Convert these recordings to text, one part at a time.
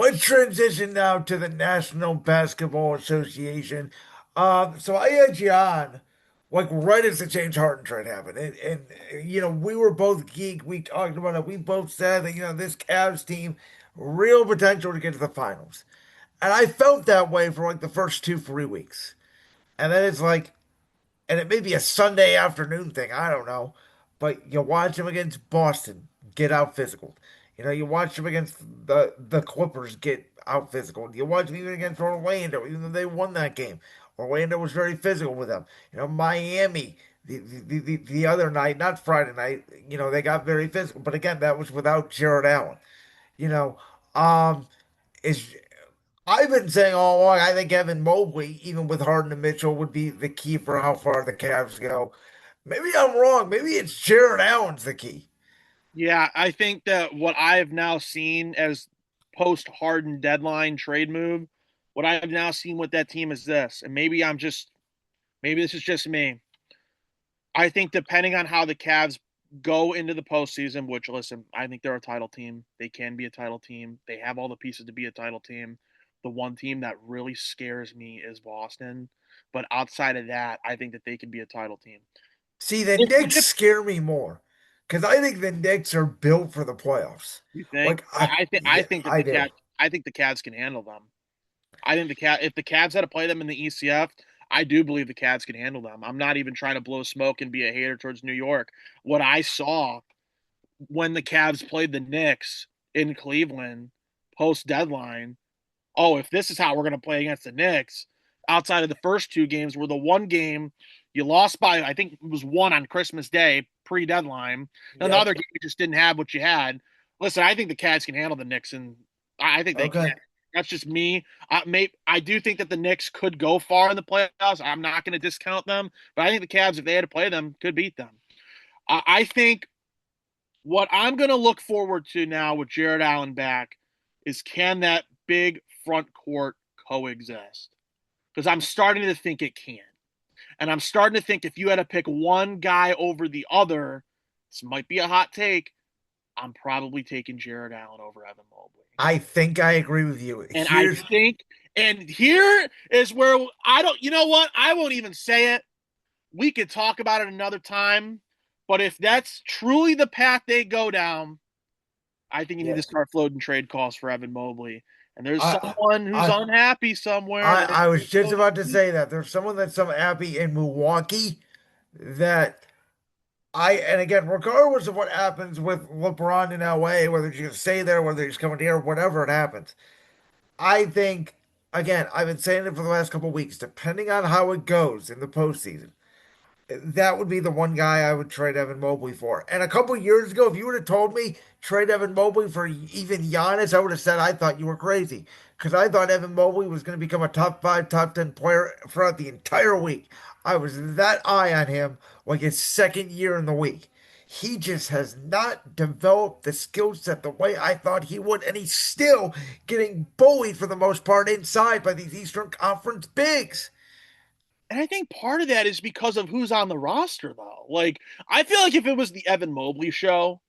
Let's transition now to the National Basketball Association. So I had you on like right as the James Harden trade happened, and we were both geek. We talked about it. We both said that this Cavs team real potential to get to the finals, and I felt that way for like the first 2 3 weeks, and then it's like, and it may be a Sunday afternoon thing. I don't know, but you watch them against Boston get out physical. You watch them against the Clippers get out physical. You watch them even against Orlando, even though they won that game. Orlando was very physical with them. Miami the other night, not Friday night. They got very physical, but again, that was without Jared Allen. You know, um, is I've been saying all along, I think Evan Mobley, even with Harden and Mitchell, would be the key for how far the Cavs go. Maybe I'm wrong. Maybe it's Jared Allen's the key. Yeah, I think that what I have now seen as post Harden deadline trade move, what I have now seen with that team is this, and maybe this is just me. I think depending on how the Cavs go into the postseason, which listen, I think they're a title team. They can be a title team. They have all the pieces to be a title team. The one team that really scares me is Boston. But outside of that, I think that they can be a title team. See, the If, Knicks if scare me more because I think the Knicks are built for the playoffs. you think, Like, I yeah, think that I do. I think the Cavs can handle them. I think if the Cavs had to play them in the ECF, I do believe the Cavs can handle them. I'm not even trying to blow smoke and be a hater towards New York. What I saw when the Cavs played the Knicks in Cleveland post deadline, oh, if this is how we're going to play against the Knicks, outside of the first two games, where the one game you lost by, I think it was one on Christmas Day pre deadline, and the Yep. other game you just didn't have what you had. Listen, I think the Cavs can handle the Knicks, and I think they can. Okay. That's just me. I do think that the Knicks could go far in the playoffs. I'm not going to discount them, but I think the Cavs, if they had to play them, could beat them. I think what I'm going to look forward to now with Jared Allen back is can that big front court coexist? Because I'm starting to think it can. And I'm starting to think if you had to pick one guy over the other, this might be a hot take. I'm probably taking Jared Allen over Evan Mobley. I think I agree with you. And I Here's think, and here is where I don't, you know what? I won't even say it. We could talk about it another time. But if that's truly the path they go down, I think you need yeah. to start floating trade calls for Evan Mobley. And there's I someone who's I unhappy somewhere. I That I was just about to say that there's someone that's so happy in Milwaukee that and again, regardless of what happens with LeBron in LA, whether he's going to stay there, whether he's coming here, whatever it happens, I think, again, I've been saying it for the last couple of weeks, depending on how it goes in the postseason, that would be the one guy I would trade Evan Mobley for. And a couple of years ago, if you would have told me trade Evan Mobley for even Giannis, I would have said I thought you were crazy. Because I thought Evan Mobley was going to become a top five, top 10 player throughout the entire week. I was that high on him like his second year in the week. He just has not developed the skill set the way I thought he would, and he's still getting bullied for the most part inside by these Eastern Conference bigs. And I think part of that is because of who's on the roster, though. Like, I feel like if it was the Evan Mobley show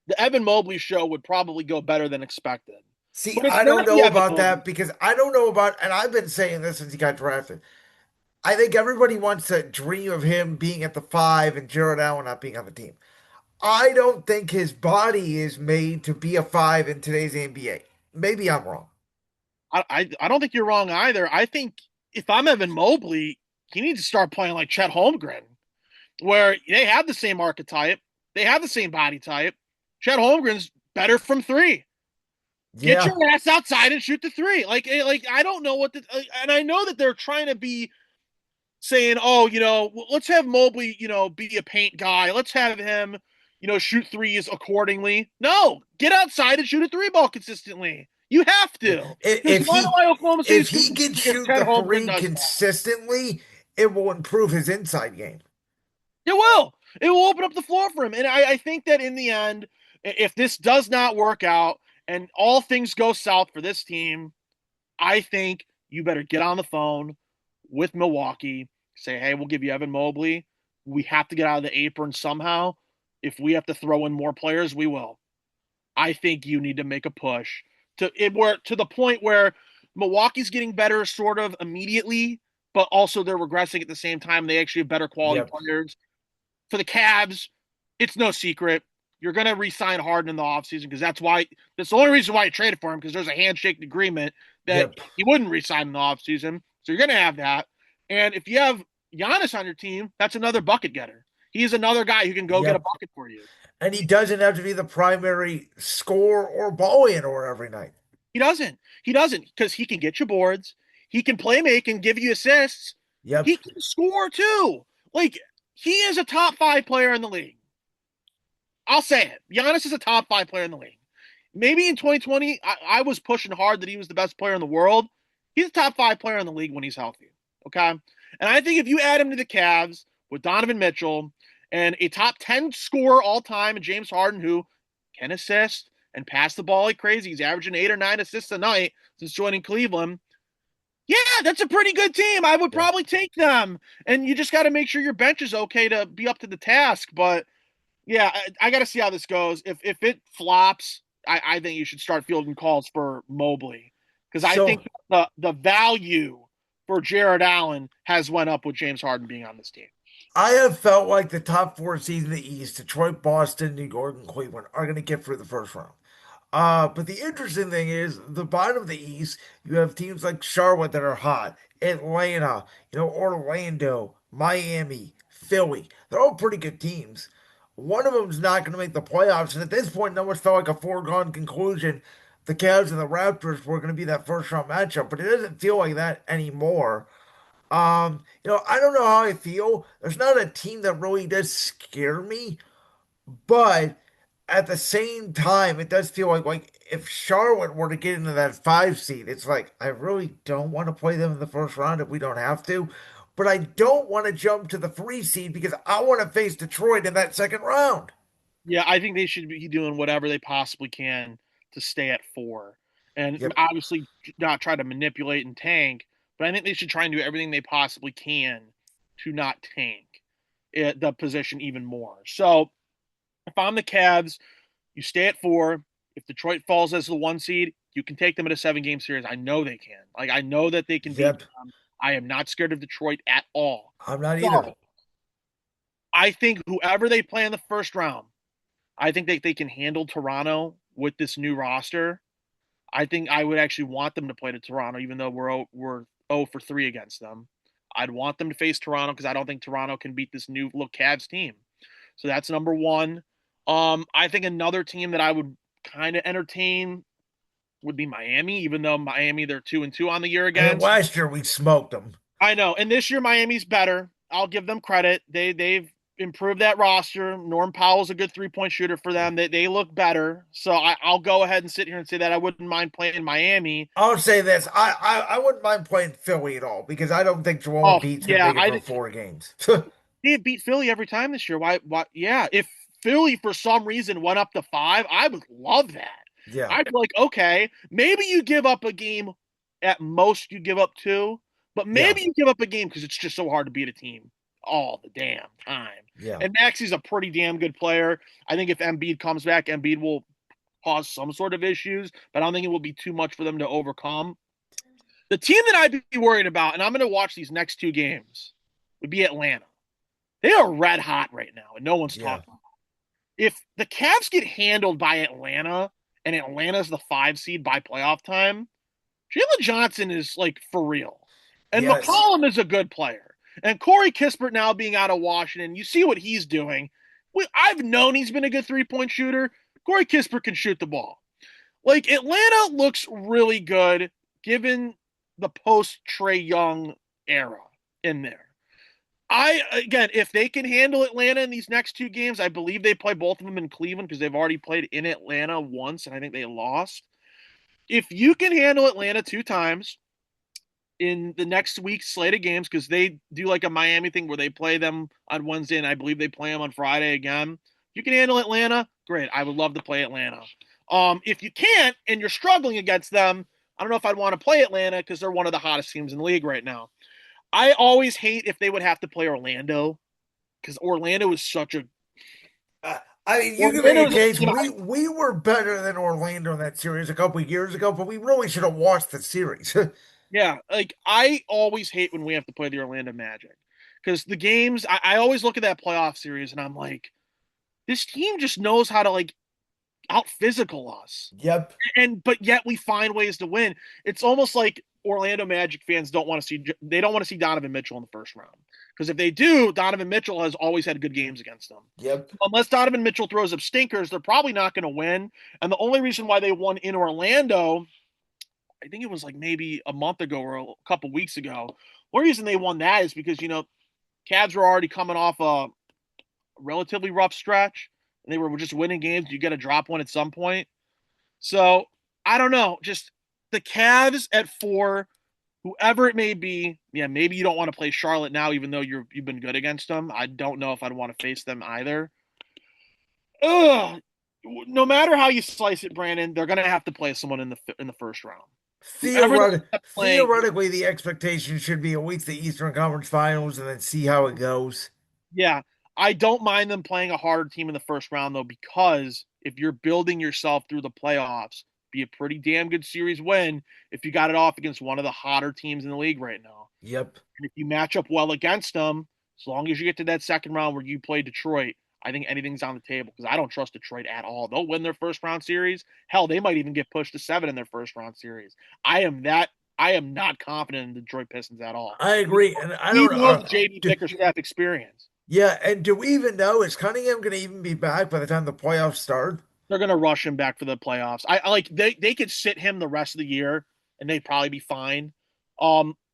would probably go better than expected. See, But it's I don't not the know Evan about Mobley. that because I don't know about, and I've been saying this since he got drafted. I think everybody wants to dream of him being at the five and Jared Allen not being on the team. I don't think his body is made to be a five in today's NBA. Maybe I'm wrong. I don't think you're wrong either. I think if I'm Evan Mobley, he needs to start playing like Chet Holmgren, where they have the same archetype, they have the same body type. Chet Holmgren's better from three. Get Yeah. your ass outside and shoot the three. Like I don't know what and I know that they're trying to be saying, oh, let's have Mobley, be a paint guy. Let's have him, shoot threes accordingly. No, get outside and shoot a three ball consistently. You have Yeah. to. There's If why do he I Oklahoma City if School he can because shoot Ted the Holmgren three does that. consistently, it will improve his inside game. It will. It will open up the floor for him. And I think that in the end, if this does not work out and all things go south for this team, I think you better get on the phone with Milwaukee, say, hey, we'll give you Evan Mobley. We have to get out of the apron somehow. If we have to throw in more players, we will. I think you need to make a push to the point where Milwaukee's getting better sort of immediately, but also they're regressing at the same time. They actually have better quality Yep. players. For the Cavs, it's no secret. You're going to re-sign Harden in the offseason because that's the only reason why you traded for him, because there's a handshake agreement that Yep. he wouldn't re-sign in the offseason. So you're going to have that. And if you have Giannis on your team, that's another bucket getter. He's another guy who can go get a Yep. bucket for you. And he doesn't have to be the primary scorer or ball handler every night. He doesn't. He doesn't because he can get you boards. He can play make and give you assists. Yep. He can score too. Like, he is a top 5 player in the league. I'll say it. Giannis is a top 5 player in the league. Maybe in 2020, I was pushing hard that he was the best player in the world. He's a top 5 player in the league when he's healthy. Okay. And I think if you add him to the Cavs with Donovan Mitchell and a top 10 scorer all time in James Harden, who can assist and pass the ball like crazy, he's averaging 8 or 9 assists a night since joining Cleveland. Yeah, that's a pretty good team. I would Yep. probably take them. And you just got to make sure your bench is okay to be up to the task. But yeah, I got to see how this goes. If it flops, I think you should start fielding calls for Mobley, because I So think the value for Jared Allen has went up with James Harden being on this team. I have felt like the top four seeds in the East, Detroit, Boston, New York, and Cleveland, are going to get through the first round. But the interesting thing is, the bottom of the East, you have teams like Charlotte that are hot, Atlanta, Orlando, Miami, Philly. They're all pretty good teams. One of them's not going to make the playoffs, and at this point, it almost felt like a foregone conclusion. The Cavs and the Raptors were going to be that first round matchup, but it doesn't feel like that anymore. I don't know how I feel. There's not a team that really does scare me, but at the same time, it does feel like if Charlotte were to get into that 5 seed, it's like I really don't want to play them in the first round if we don't have to. But I don't want to jump to the 3 seed because I want to face Detroit in that second round. Yeah, I think they should be doing whatever they possibly can to stay at 4, and Yep. obviously not try to manipulate and tank. But I think they should try and do everything they possibly can to not tank the position even more. So if I'm the Cavs, you stay at 4. If Detroit falls as the 1 seed, you can take them in a 7-game series. I know they can. Like, I know that they can beat Yep. them. I am not scared of Detroit at all. I'm not either. So I think whoever they play in the first round, I think they can handle Toronto with this new roster. I think I would actually want them to play to Toronto, even though we're 0 for 3 against them. I'd want them to face Toronto because I don't think Toronto can beat this new look Cavs team. So that's number one. I think another team that I would kind of entertain would be Miami, even though Miami they're 2-2 on the year And against. last year we smoked them. I know, and this year Miami's better. I'll give them credit. They've improved that roster. Norm Powell's a good 3-point shooter for them. They look better. So I'll go ahead and sit here and say that I wouldn't mind playing Miami. I'll say this: I wouldn't mind playing Philly at all because I don't think Joel Oh Embiid's going to yeah, make it for 4 games. they beat Philly every time this year. Why? Why? Yeah, if Philly for some reason went up to 5, I would love that. Yeah. I'd be like, okay, maybe you give up a game. At most, you give up 2, but Yeah. maybe you give up a game because it's just so hard to beat a team all the damn time. Yeah. And Maxi's a pretty damn good player. I think if Embiid comes back, Embiid will cause some sort of issues, but I don't think it will be too much for them to overcome. The team that I'd be worried about, and I'm going to watch these next 2 games, would be Atlanta. They are red hot right now, and no one's Yeah. talking. If the Cavs get handled by Atlanta, and Atlanta's the 5 seed by playoff time, Jalen Johnson is like for real. And Yes. McCollum is a good player. And Corey Kispert now being out of Washington, you see what he's doing. I've known he's been a good 3-point shooter. Corey Kispert can shoot the ball. Like, Atlanta looks really good given the post Trae Young era in there. Again, if they can handle Atlanta in these next 2 games, I believe they play both of them in Cleveland because they've already played in Atlanta once, and I think they lost. If you can handle Atlanta 2 times in the next week's slate of games, because they do like a Miami thing where they play them on Wednesday, and I believe they play them on Friday again. You can handle Atlanta, great. I would love to play Atlanta. If you can't and you're struggling against them, I don't know if I'd want to play Atlanta because they're one of the hottest teams in the league right now. I always hate if they would have to play Orlando because Orlando is such a I mean, you can make a Orlando's, case. you know, We were better than Orlando in that series a couple of years ago, but we really should have watched the series. yeah, like I always hate when we have to play the Orlando Magic because the games I always look at that playoff series and I'm like, this team just knows how to like out physical us. Yep. And but yet we find ways to win. It's almost like Orlando Magic fans don't want to see they don't want to see Donovan Mitchell in the first round because if they do, Donovan Mitchell has always had good games against them. Yep. Unless Donovan Mitchell throws up stinkers, they're probably not going to win. And the only reason why they won in Orlando, I think it was like maybe a month ago or a couple weeks ago. One reason they won that is because Cavs were already coming off a relatively rough stretch, and they were just winning games. You got to drop one at some point. So I don't know. Just the Cavs at 4, whoever it may be. Yeah, maybe you don't want to play Charlotte now, even though you've been good against them. I don't know if I'd want to face them either. Ugh. No matter how you slice it, Brandon, they're gonna have to play someone in the first round. Whoever they end up playing, Theoretically, the expectation should be at least the Eastern Conference Finals and then see how it goes. yeah, I don't mind them playing a harder team in the first round though, because if you're building yourself through the playoffs, be a pretty damn good series win if you got it off against one of the hotter teams in the league right now. Yep. And if you match up well against them, as long as you get to that second round where you play Detroit, I think anything's on the table because I don't trust Detroit at all. They'll win their first round series. Hell, they might even get pushed to 7 in their first round series. I am not confident in the Detroit Pistons at all. I agree. And I don't Even know. with the JB Bickerstaff experience, Yeah, and do we even know, is Cunningham going to even be back by the time the playoffs start? they're gonna rush him back for the playoffs. I like they could sit him the rest of the year and they'd probably be fine.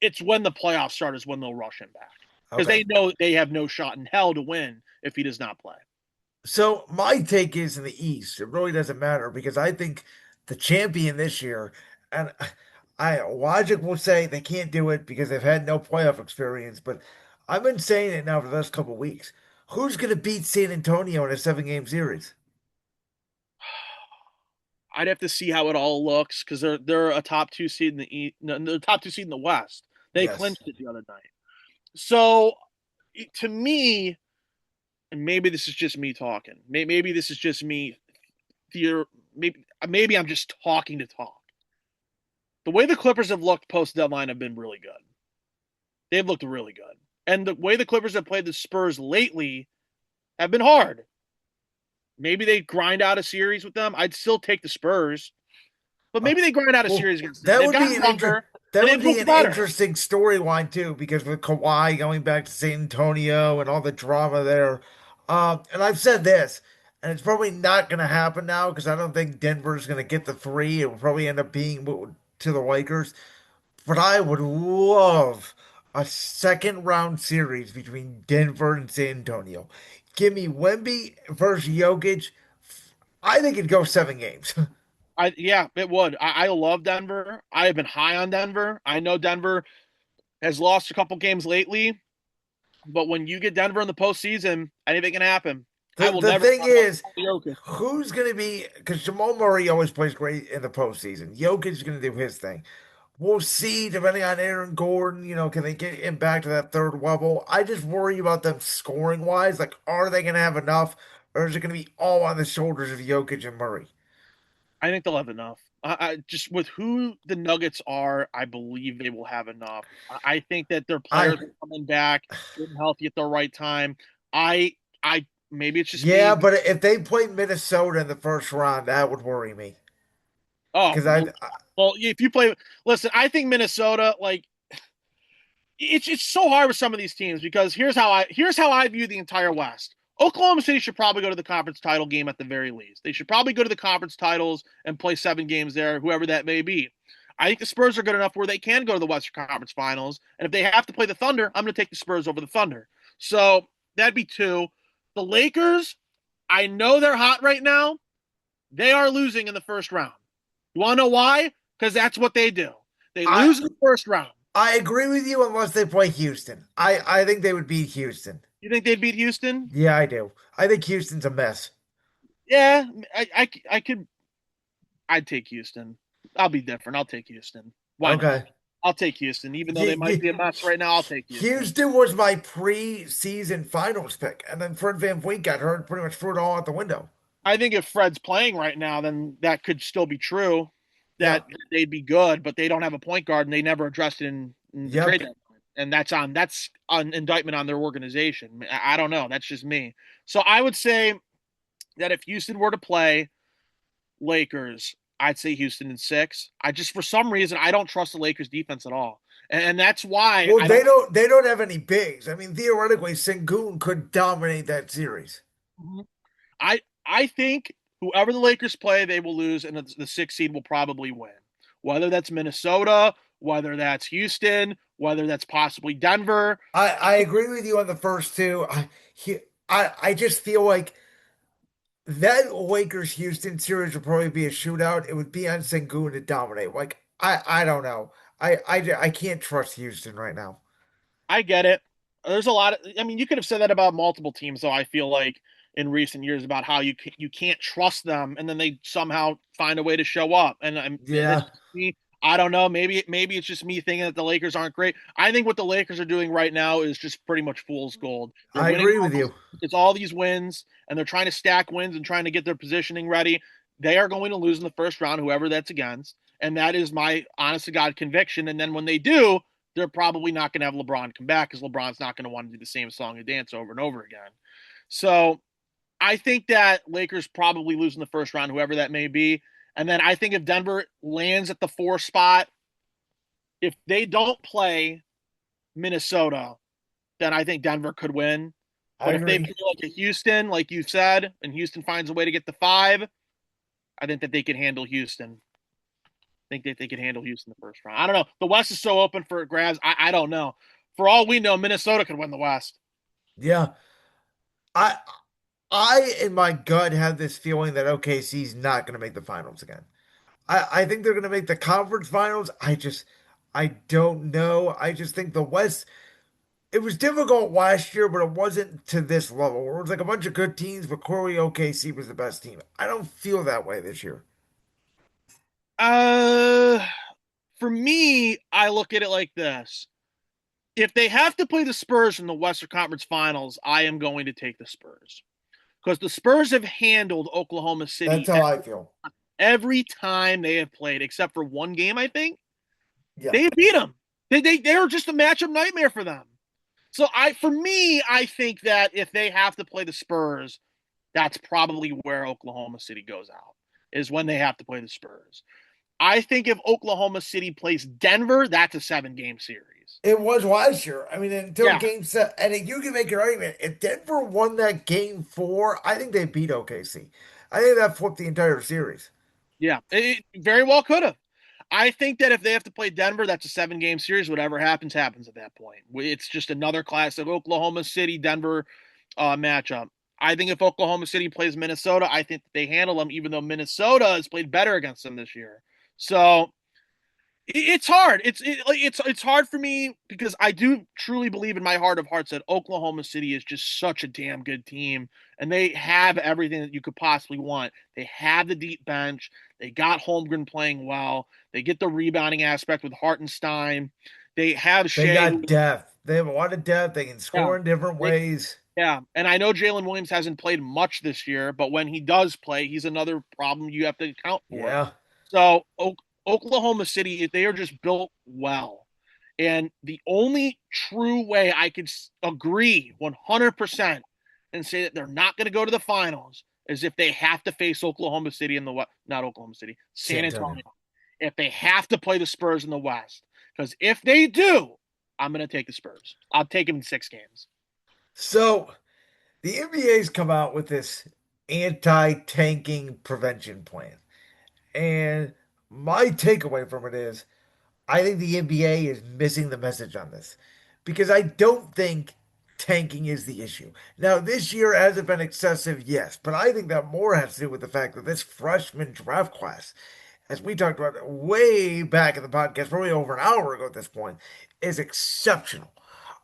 It's when the playoffs start is when they'll rush him back because Okay. they know they have no shot in hell to win if he does not play. So my take is in the East, it really doesn't matter because I think the champion this year, and logic will say they can't do it because they've had no playoff experience, but I've been saying it now for the last couple of weeks. Who's going to beat San Antonio in a 7 game series? I'd have to see how it all looks because they're a top 2 seed in the East. No, they're top 2 seed in the West. They Yes. clinched it the other night. So to me, and maybe this is just me talking. Maybe this is just me. Maybe I'm just talking to talk. The way the Clippers have looked post deadline have been really good. They've looked really good, and the way the Clippers have played the Spurs lately have been hard. Maybe they grind out a series with them. I'd still take the Spurs, but Uh, maybe they grind out a well, series against them. They've gotten younger that and would they've be looked an better. interesting storyline too, because with Kawhi going back to San Antonio and all the drama there. And I've said this, and it's probably not going to happen now because I don't think Denver's going to get the 3. It will probably end up being to the Lakers. But I would love a second round series between Denver and San Antonio. Give me Wemby versus Jokic. I think it'd go 7 games. Yeah, it would. I love Denver. I have been high on Denver. I know Denver has lost a couple games lately, but when you get Denver in the postseason, anything can happen. I will The never thing count out is, Jokic. who's going to be, because Jamal Murray always plays great in the postseason. Jokic is going to do his thing. We'll see, depending on Aaron Gordon, can they get him back to that third level? I just worry about them scoring wise. Like, are they going to have enough, or is it going to be all on the shoulders of Jokic and Murray? I think they'll have enough. Just with who the Nuggets are, I believe they will have enough. I think that their I, players are coming back, getting healthy at the right time. I maybe it's just yeah, me. but if they play Minnesota in the first round, that would worry me. Oh Because well, if you play, listen, I think Minnesota like it's so hard with some of these teams because here's how I view the entire West. Oklahoma City should probably go to the conference title game at the very least. They should probably go to the conference titles and play 7 games there, whoever that may be. I think the Spurs are good enough where they can go to the Western Conference Finals, and if they have to play the Thunder, I'm going to take the Spurs over the Thunder. So that'd be 2. The Lakers, I know they're hot right now. They are losing in the first round. You want to know why? Because that's what they do. They I, lose in the first round. I agree with you unless they play Houston. I think they would beat Houston. You think they'd beat Houston? Yeah, I do. I think Houston's a mess. Yeah, I could. I'd take Houston. I'll be different. I'll take Houston. Why not? Okay. I'll take Houston, even though Yeah, they might yeah. be a mess right now. I'll take Houston. Houston was my pre-season finals pick, and then Fred VanVleet got hurt, pretty much threw it all out the window. I think if Fred's playing right now, then that could still be true. Yeah, That they'd be good, but they don't have a point guard, and they never addressed it in the trade yep. deadline. And that's an indictment on their organization. I don't know. That's just me. So I would say that if Houston were to play Lakers, I'd say Houston in six. I just for some reason I don't trust the Lakers defense at all, and that's why Well, I they don't. don't have any bigs. I mean, theoretically, Sengun could dominate that series. I think whoever the Lakers play, they will lose, and the sixth seed will probably win. Whether that's Minnesota, whether that's Houston, whether that's possibly Denver. I agree with you on the first two. I just feel like that Lakers Houston series would probably be a shootout. It would be on Sengun to dominate. Like I don't know. I can't trust Houston right now. I get it. There's a lot of. I mean, you could have said that about multiple teams, though. I feel like in recent years about how you can't trust them, and then they somehow find a way to show up. And that's Yeah, me. I don't know. Maybe it's just me thinking that the Lakers aren't great. I think what the Lakers are doing right now is just pretty much fool's gold. They're I winning. agree with you. It's all these wins, and they're trying to stack wins and trying to get their positioning ready. They are going to lose in the first round, whoever that's against, and that is my honest to God conviction. And then when they do, they're probably not going to have LeBron come back because LeBron's not going to want to do the same song and dance over and over again. So I think that Lakers probably lose in the first round, whoever that may be. And then I think if Denver lands at the 4 spot, if they don't play Minnesota, then I think Denver could win. I But if they agree. play like a Houston, like you said, and Houston finds a way to get the 5, I think that they can handle Houston. I think that they can handle Houston the first round. I don't know. The West is so open for grabs. I don't know. For all we know, Minnesota could win the West. Yeah. I I in my gut have this feeling that OKC's not gonna make the finals again. I think they're gonna make the conference finals. I don't know. I just think the West it was difficult last year, but it wasn't to this level. It was like a bunch of good teams, but clearly OKC was the best team. I don't feel that way this year. Uh, for me, I look at it like this. If they have to play the Spurs in the Western Conference Finals, I am going to take the Spurs because the Spurs have handled Oklahoma That's City how I feel. every time they have played, except for one game, I think. Yeah. They beat them. They're just a matchup nightmare for them. So for me, I think that if they have to play the Spurs, that's probably where Oklahoma City goes out, is when they have to play the Spurs. I think if Oklahoma City plays Denver, that's a 7-game series. It was last year. I mean, until Yeah, game set, and you can make an argument. If Denver won that game four, I think they beat OKC. I think that flipped the entire series. yeah, it very well could have. I think that if they have to play Denver, that's a 7-game series. Whatever happens, happens at that point. It's just another classic Oklahoma City Denver matchup. I think if Oklahoma City plays Minnesota, I think they handle them, even though Minnesota has played better against them this year. So it's hard. It's hard for me because I do truly believe in my heart of hearts that Oklahoma City is just such a damn good team, and they have everything that you could possibly want. They have the deep bench. They got Holmgren playing well. They get the rebounding aspect with Hartenstein. They have They Shea, got who depth. They have a lot of depth. They can yeah, score in different they, ways. yeah, and I know Jalen Williams hasn't played much this year, but when he does play, he's another problem you have to account for. Yeah. So Oklahoma City, they are just built well. And the only true way I could agree 100% and say that they're not going to go to the finals is if they have to face Oklahoma City in the West, not Oklahoma City, San San Antonio. Antonio. If they have to play the Spurs in the West. Because if they do, I'm going to take the Spurs. I'll take them in 6 games. So the NBA's come out with this anti-tanking prevention plan. And my takeaway from it is I think the NBA is missing the message on this because I don't think tanking is the issue. Now, this year has it been excessive? Yes, but I think that more has to do with the fact that this freshman draft class, as we talked about way back in the podcast, probably over an hour ago at this point, is exceptional.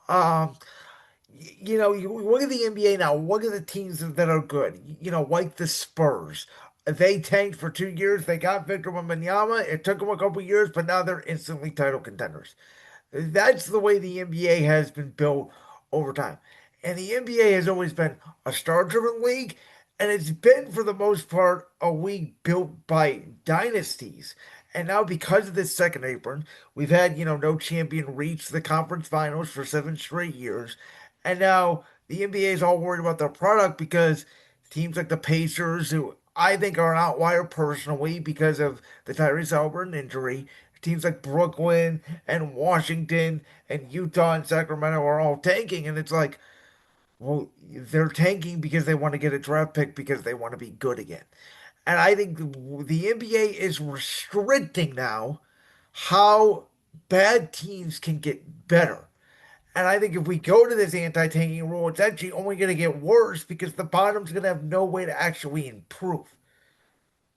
Um, you look at the NBA now, look at the teams that are good, like the Spurs. They tanked for 2 years. They got Victor Wembanyama. It took them a couple years, but now they're instantly title contenders. That's the way the NBA has been built over time. And the NBA has always been a star driven league, and it's been, for the most part, a league built by dynasties. And now, because of this second apron, we've had, no champion reach the conference finals for 7 straight years. And now the NBA is all worried about their product because teams like the Pacers, who I think are an outlier personally because of the Tyrese Halliburton injury, teams like Brooklyn and Washington and Utah and Sacramento are all tanking. And it's like, well, they're tanking because they want to get a draft pick because they want to be good again. And I think the NBA is restricting now how bad teams can get better. And I think if we go to this anti-tanking rule, it's actually only going to get worse because the bottom's going to have no way to actually improve.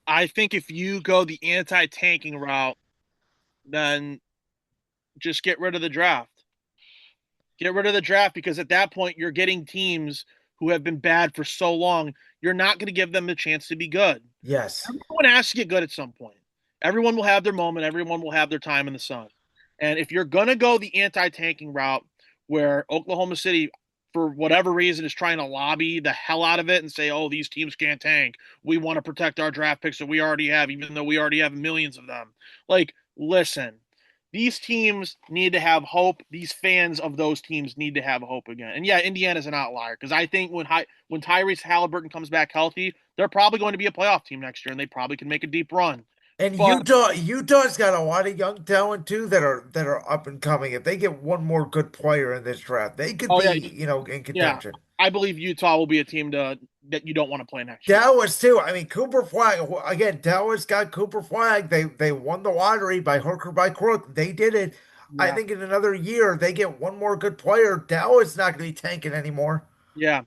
I think if you go the anti-tanking route, then just get rid of the draft. Get rid of the draft because at that point you're getting teams who have been bad for so long. You're not going to give them the chance to be good. Yes. Everyone has to get good at some point. Everyone will have their moment. Everyone will have their time in the sun. And if you're going to go the anti-tanking route where Oklahoma City, for whatever reason, is trying to lobby the hell out of it and say, oh, these teams can't tank. We want to protect our draft picks that we already have, even though we already have millions of them. Like, listen, these teams need to have hope. These fans of those teams need to have hope again. And yeah, Indiana's an outlier because I think when Tyrese Halliburton comes back healthy, they're probably going to be a playoff team next year, and they probably can make a deep run. And But Utah's got a lot of young talent too that are up and coming. If they get one more good player in this draft, they could oh be, yeah, in yeah, contention. I believe Utah will be a team that you don't want to play next year. Dallas too. I mean, Cooper Flag again. Dallas got Cooper Flag. They won the lottery by hook or by crook. They did it. I Yeah, think in another year they get one more good player. Dallas not going to be tanking anymore. yeah.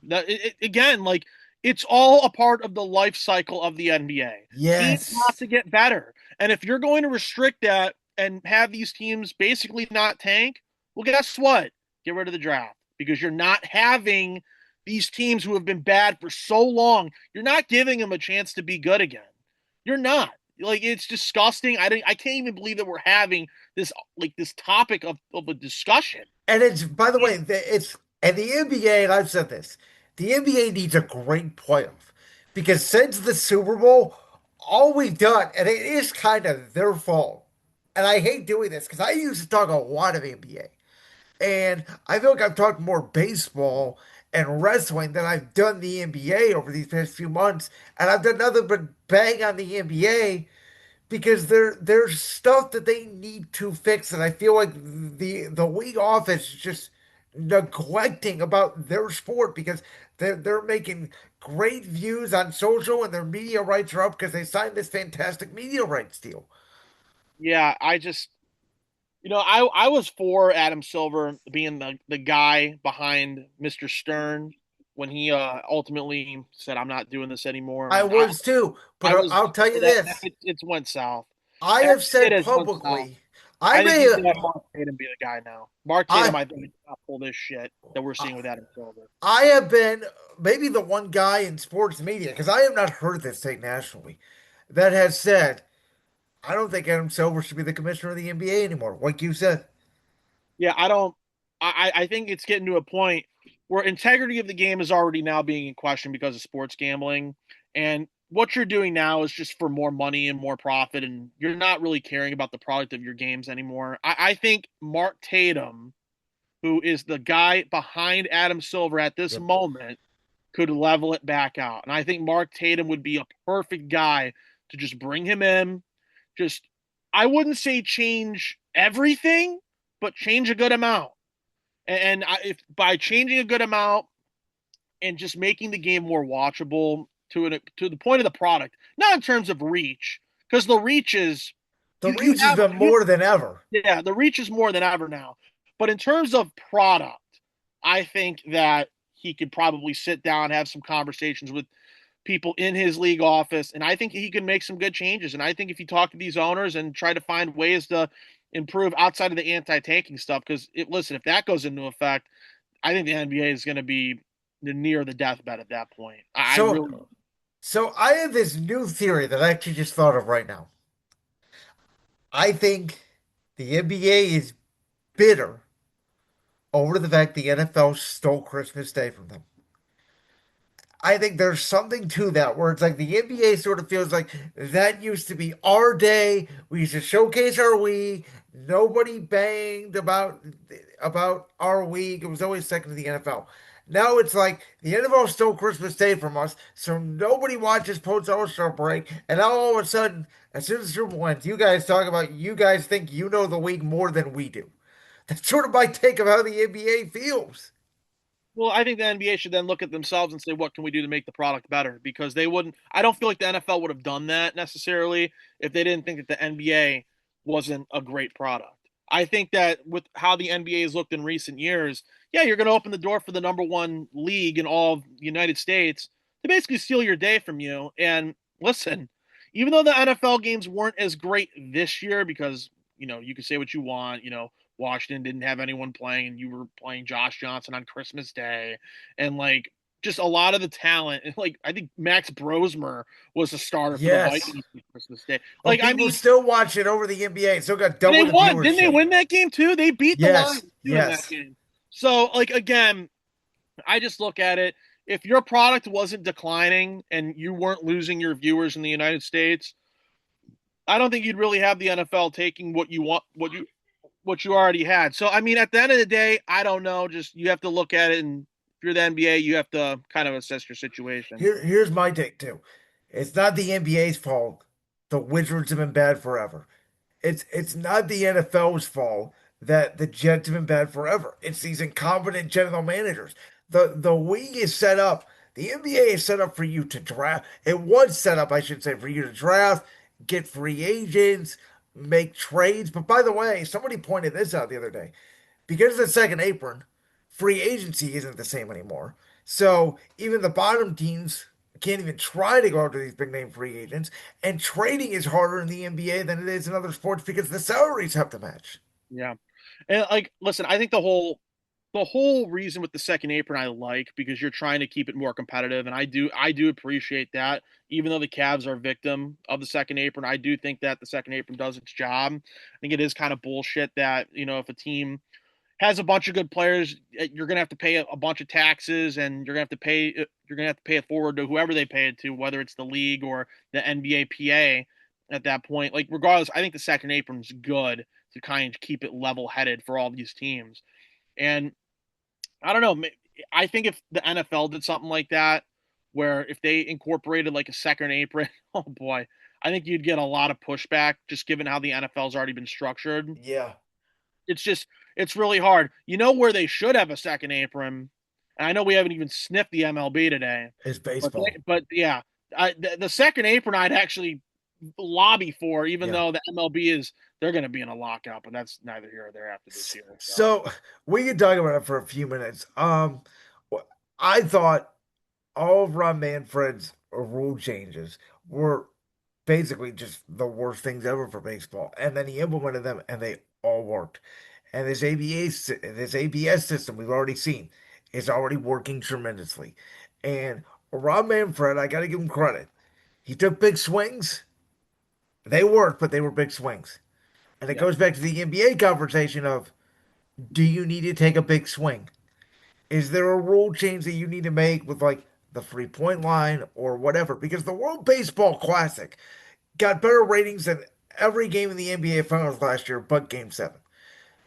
Again, like it's all a part of the life cycle of the NBA. Teams have Yes. to get better, and if you're going to restrict that and have these teams basically not tank, well, guess what? Get rid of the draft because you're not having these teams who have been bad for so long. You're not giving them a chance to be good again. You're not. Like it's disgusting. I can't even believe that we're having this topic of a discussion. And it's, by the way, it's, and the NBA, and I've said this, the NBA needs a great playoff because since the Super Bowl, all we've done, and it is kind of their fault. And I hate doing this because I used to talk a lot of NBA. And I feel like I've talked more baseball and wrestling than I've done the NBA over these past few months. And I've done nothing but bang on the NBA because there's stuff that they need to fix, and I feel like the league office is just neglecting about their sport because they're making great views on social and their media rights are up because they signed this fantastic media rights deal. Yeah, I just I was for Adam Silver being the guy behind Mr. Stern when he ultimately said I'm not doing this anymore. I And was too, but I was I'll tell you that this. it's went south. I Every have bit said has went south. publicly, I I think may you should have Mark Tatum be the guy now. Mark Tatum, I I think, not pull this shit that we're seeing with Adam Silver. I have been maybe the one guy in sports media because I have not heard this take nationally that has said I don't think Adam Silver should be the commissioner of the NBA anymore. Like you said, Yeah, I don't. I think it's getting to a point where integrity of the game is already now being in question because of sports gambling, and what you're doing now is just for more money and more profit, and you're not really caring about the product of your games anymore. I think Mark Tatum, who is the guy behind Adam Silver at this yep. moment, could level it back out, and I think Mark Tatum would be a perfect guy to just bring him in. Just, I wouldn't say change everything, but change a good amount. And if by changing a good amount and just making the game more watchable to the point of the product, not in terms of reach, because the reach is The you reach has have been you more than ever. yeah, the reach is more than ever now. But in terms of product, I think that he could probably sit down, have some conversations with people in his league office, and I think he can make some good changes. And I think if you talk to these owners and try to find ways to improve outside of the anti-tanking stuff, because listen, if that goes into effect, I think the NBA is going to be near the deathbed at that point. I really, So So I have this new theory that I actually just thought of right now. I think the NBA is bitter over the fact the NFL stole Christmas Day from them. I think there's something to that where it's like the NBA sort of feels like that used to be our day. We used to showcase our week. Nobody banged about our week. It was always second to the NFL. Now it's like the NFL stole Christmas Day from us, so nobody watches post All-Star break. And now all of a sudden, as soon as the Super Bowl ends, you guys talk about you guys think you know the week more than we do. That's sort of my take of how the NBA feels. Well, I think the NBA should then look at themselves and say, what can we do to make the product better? Because they wouldn't, I don't feel like the NFL would have done that necessarily if they didn't think that the NBA wasn't a great product. I think that with how the NBA has looked in recent years, yeah, you're going to open the door for the number one league in all of the United States to basically steal your day from you. And listen, even though the NFL games weren't as great this year, because, you can say what you want, Washington didn't have anyone playing, and you were playing Josh Johnson on Christmas Day, and like just a lot of the talent. Like I think Max Brosmer was a starter for the Yes. Vikings on Christmas Day. But Like I people mean, still watch it over the NBA. It still got and they double the won. Didn't they viewership. win that game too? They beat the Yes, Lions too in that yes. game. So like again, I just look at it. If your product wasn't declining and you weren't losing your viewers in the United States, I don't think you'd really have the NFL taking what you want, what you already had. So I mean, at the end of the day, I don't know. Just you have to look at it, and if you're the NBA, you have to kind of assess your situation. Here's my take too. It's not the NBA's fault. The Wizards have been bad forever. It's not the NFL's fault that the Jets have been bad forever. It's these incompetent general managers. The league is set up. The NBA is set up for you to draft. It was set up, I should say, for you to draft, get free agents, make trades. But by the way, somebody pointed this out the other day. Because of the second apron, free agency isn't the same anymore. So even the bottom teams can't even try to go after these big name free agents. And trading is harder in the NBA than it is in other sports because the salaries have to match. Yeah, and like, listen, I think the whole reason with the second apron I like because you're trying to keep it more competitive, and I do appreciate that. Even though the Cavs are a victim of the second apron, I do think that the second apron does its job. I think it is kind of bullshit that if a team has a bunch of good players, you're gonna have to pay a bunch of taxes, and you're gonna have to pay it forward to whoever they pay it to, whether it's the league or the NBA PA. At that point, like regardless, I think the second apron's good to kind of keep it level headed for all these teams. And I don't know, I think if the NFL did something like that, where if they incorporated like a second apron, oh boy, I think you'd get a lot of pushback just given how the NFL's already been structured. Yeah, It's really hard. You know where they should have a second apron, and I know we haven't even sniffed the MLB today, it's but baseball. but yeah, the second apron I'd actually lobby for, even Yeah. though the MLB they're going to be in a lockout, but that's neither here or there after this year. So So we can talk about it for a few minutes. I thought all of Ron Manfred's rule changes were basically just the worst things ever for baseball. And then he implemented them and they all worked. And this ABS system we've already seen is already working tremendously. And Rob Manfred, I got to give him credit. He took big swings. They worked, but they were big swings. And it yeah, goes back to the NBA conversation of do you need to take a big swing? Is there a rule change that you need to make with like the 3 point line or whatever? Because the World Baseball Classic got better ratings than every game in the NBA Finals last year, but Game 7.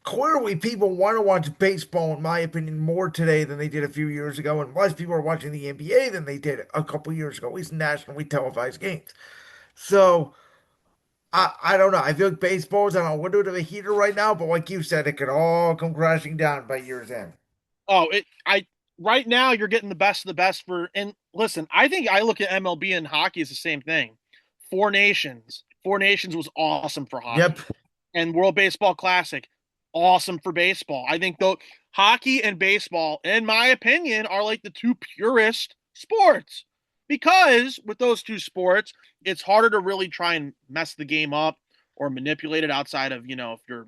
Clearly, people want to watch baseball, in my opinion, more today than they did a few years ago, and less people are watching the NBA than they did a couple years ago, at least nationally televised games. So, I don't know. I feel like baseball is on a little bit of a heater right now, but like you said, it could all come crashing down by year's end. oh, I right now you're getting the best of the best for. And listen, I think I look at MLB and hockey as the same thing. Four Nations was awesome for Yep. hockey, and World Baseball Classic, awesome for baseball. I think though hockey and baseball, in my opinion, are like the two purest sports because with those two sports, it's harder to really try and mess the game up or manipulate it outside of if you're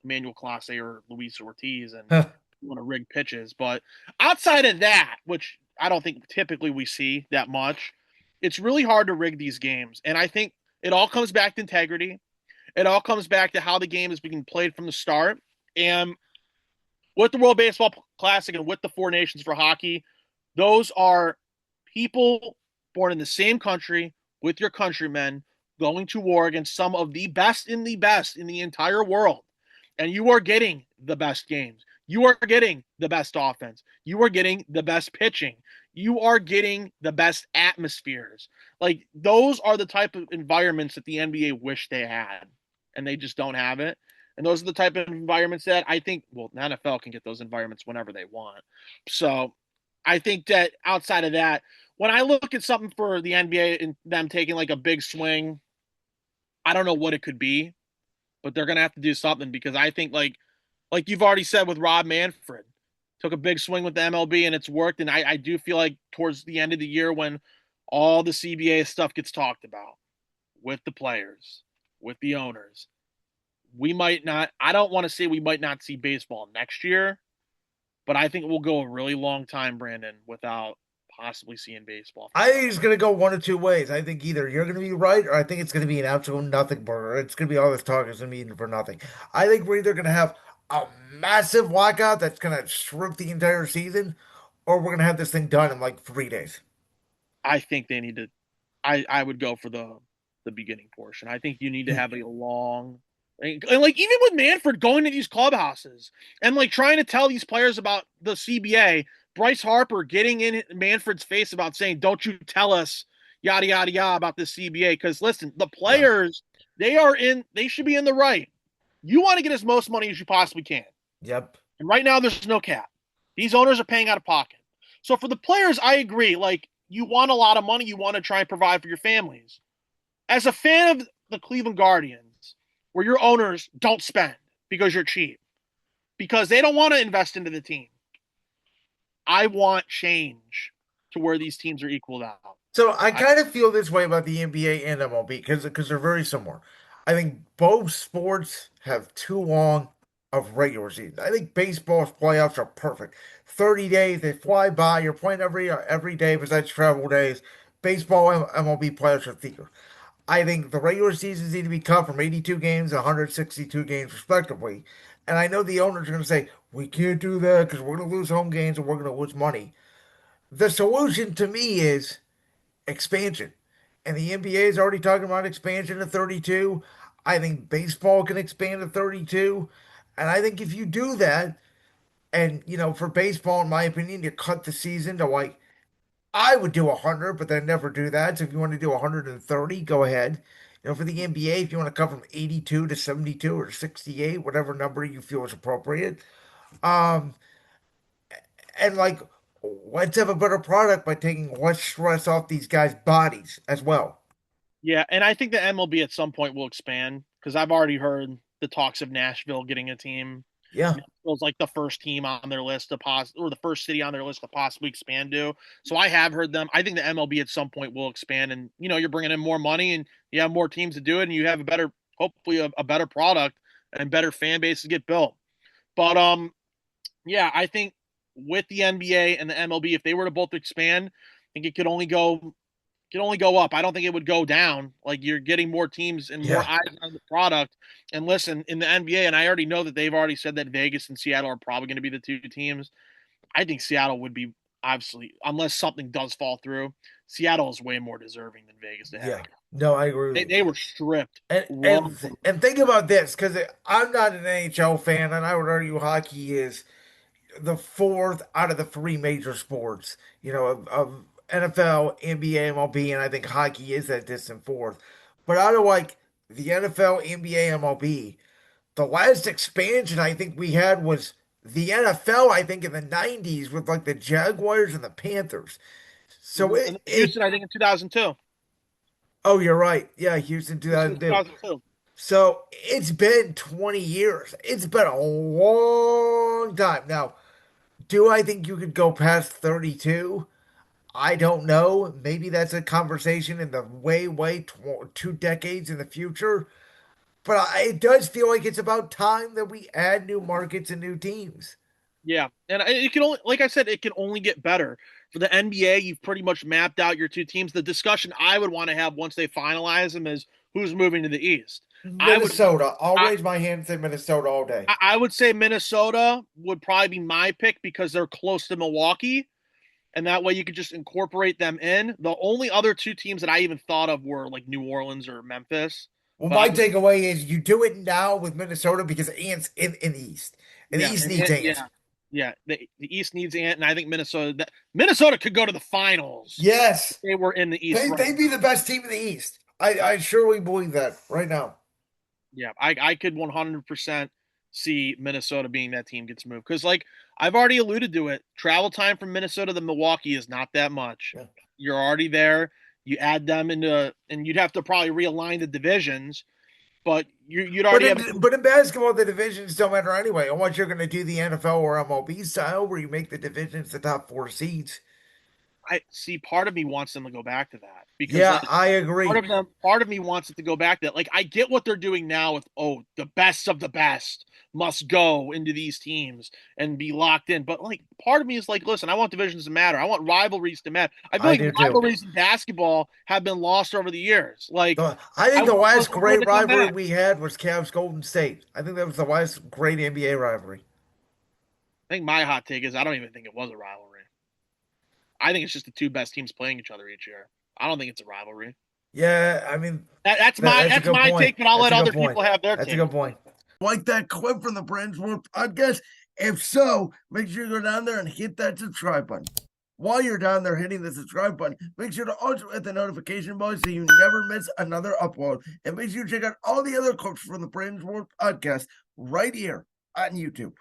Manuel Clase or Luis Ortiz and you want to rig pitches. But outside of that, which I don't think typically we see that much, it's really hard to rig these games. And I think it all comes back to integrity. It all comes back to how the game is being played from the start. And with the World Baseball Classic and with the Four Nations for hockey, those are people born in the same country with your countrymen going to war against some of the best in the entire world. And you are getting the best games. You are getting the best offense. You are getting the best pitching. You are getting the best atmospheres. Like those are the type of environments that the NBA wish they had, and they just don't have it. And those are the type of environments that I think, well, the NFL can get those environments whenever they want. So I think that outside of that, when I look at something for the NBA and them taking like a big swing, I don't know what it could be, but they're gonna have to do something because I think like you've already said with Rob Manfred, took a big swing with the MLB and it's worked. And I do feel like towards the end of the year when all the CBA stuff gets talked about with the players, with the owners, we might not, I don't want to say we might not see baseball next year, but I think we'll go a really long time, Brandon, without possibly seeing baseball for I some think it's going to go one of two ways. I think either you're going to be right, or I think it's going to be an absolute nothing burger. It's going to be all this talk is going to be for nothing. I think we're either going to have a massive lockout that's going to shrink the entire season, or we're going to have this thing done in like 3 days. I think they need to. I would go for the beginning portion. I think you need to have a long, and like even with Manfred going to these clubhouses and like trying to tell these players about the CBA. Bryce Harper getting in Manfred's face about saying, "Don't you tell us yada yada yada about the CBA?" Because listen, the Yeah. players they are in. They should be in the right. You want to get as most money as you possibly can. Yep. And right now, there's no cap. These owners are paying out of pocket. So for the players, I agree. Like, you want a lot of money, you want to try and provide for your families. As a fan of the Cleveland Guardians, where your owners don't spend because you're cheap, because they don't want to invest into the team, I want change to where these teams are equaled out. So I I, kind of feel this way about the NBA and MLB because they're very similar. I think both sports have too long of regular season. I think baseball's playoffs are perfect. 30 days, they fly by. You're playing every day besides travel days. Baseball and MLB playoffs are thicker. I think the regular seasons need to be cut from 82 games to 162 games respectively. And I know the owners are going to say, we can't do that because we're going to lose home games and we're going to lose money. The solution to me is expansion. And the NBA is already talking about expansion to 32. I think baseball can expand to 32. And I think if you do that, and for baseball, in my opinion, you cut the season to like, I would do 100, but they never do that. So if you want to do 130, go ahead. For the NBA, if you want to cut from 82 to 72 or 68, whatever number you feel is appropriate. Um, and like, let's have a better product by taking less stress off these guys' bodies as well. yeah, and I think the MLB at some point will expand because I've already heard the talks of Nashville getting a team. Yeah. Nashville's like the first team on their list to or the first city on their list to possibly expand to. So I have heard them. I think the MLB at some point will expand, and you're bringing in more money, and you have more teams to do it, and you have a better, hopefully, a better product and better fan bases get built. But yeah, I think with the NBA and the MLB, if they were to both expand, I think it could only go up. I don't think it would go down. Like you're getting more teams and more Yeah. eyes on the product. And listen, in the NBA, and I already know that they've already said that Vegas and Seattle are probably going to be the two teams. I think Seattle would be obviously, unless something does fall through, Seattle is way more deserving than Vegas to have Yeah. it. No, I agree with They, you. they were stripped And long. and and think about this, because I'm not an NHL fan, and I would argue hockey is the fourth out of the three major sports, of NFL, NBA, MLB, and I think hockey is that distant fourth. But out of like the NFL, NBA, MLB, the last expansion I think we had was the NFL, I think in the 90s with like the Jaguars and the Panthers. So And it Houston, I think in 2002. oh, you're right. Yeah, Houston Houston 2002. 2002. So it's been 20 years. It's been a long time. Now, do I think you could go past 32? I don't know. Maybe that's a conversation in the way, 2 decades in the future. But it does feel like it's about time that we add new markets and new teams. Yeah, and it can only, like I said, it can only get better. For the NBA, you've pretty much mapped out your two teams. The discussion I would want to have once they finalize them is who's moving to the East. I would Minnesota. I'll I, raise my hand and say Minnesota all day. I would say Minnesota would probably be my pick because they're close to Milwaukee, and that way you could just incorporate them in. The only other two teams that I even thought of were like New Orleans or Memphis. Well, But my takeaway is you do it now with Minnesota because Ant's in the East. And the yeah, East needs Ant. yeah. The East needs Ant, and I think Minnesota could go to the finals if Yes. they were in the East right They'd be the best team in the East. I surely believe that right now. Yeah, I could 100% see Minnesota being that team gets moved because, like I've already alluded to it, travel time from Minnesota to Milwaukee is not that much. Yeah. You're already there. You add them into, and you'd have to probably realign the divisions, but you'd But already have. in basketball, the divisions don't matter anyway. Unless you're going to do the NFL or MLB style, where you make the divisions the top four seeds. I see. Part of me wants them to go back to that because, Yeah, like, I agree. part of me wants it to go back to that. Like, I get what they're doing now with the best of the best must go into these teams and be locked in. But like, part of me is like, listen, I want divisions to matter. I want rivalries to matter. I feel I like do too. rivalries in basketball have been lost over the years. Like, I I think the want last those great to come rivalry back. we had was Cavs Golden State. I think that was the last great NBA rivalry. I think my hot take is I don't even think it was a rivalry. I think it's just the two best teams playing each other each year. I don't think it's a rivalry. Yeah, I mean, That's my that's a that's good my point. take, but I'll That's let a good other point. people have their That's a take. good point. Like that clip from the Brands World podcast? If so, make sure you go down there and hit that subscribe button. While you're down there hitting the subscribe button, make sure to also hit the notification bell so you never miss another upload. And make sure you check out all the other clips from the Brands World podcast right here on YouTube.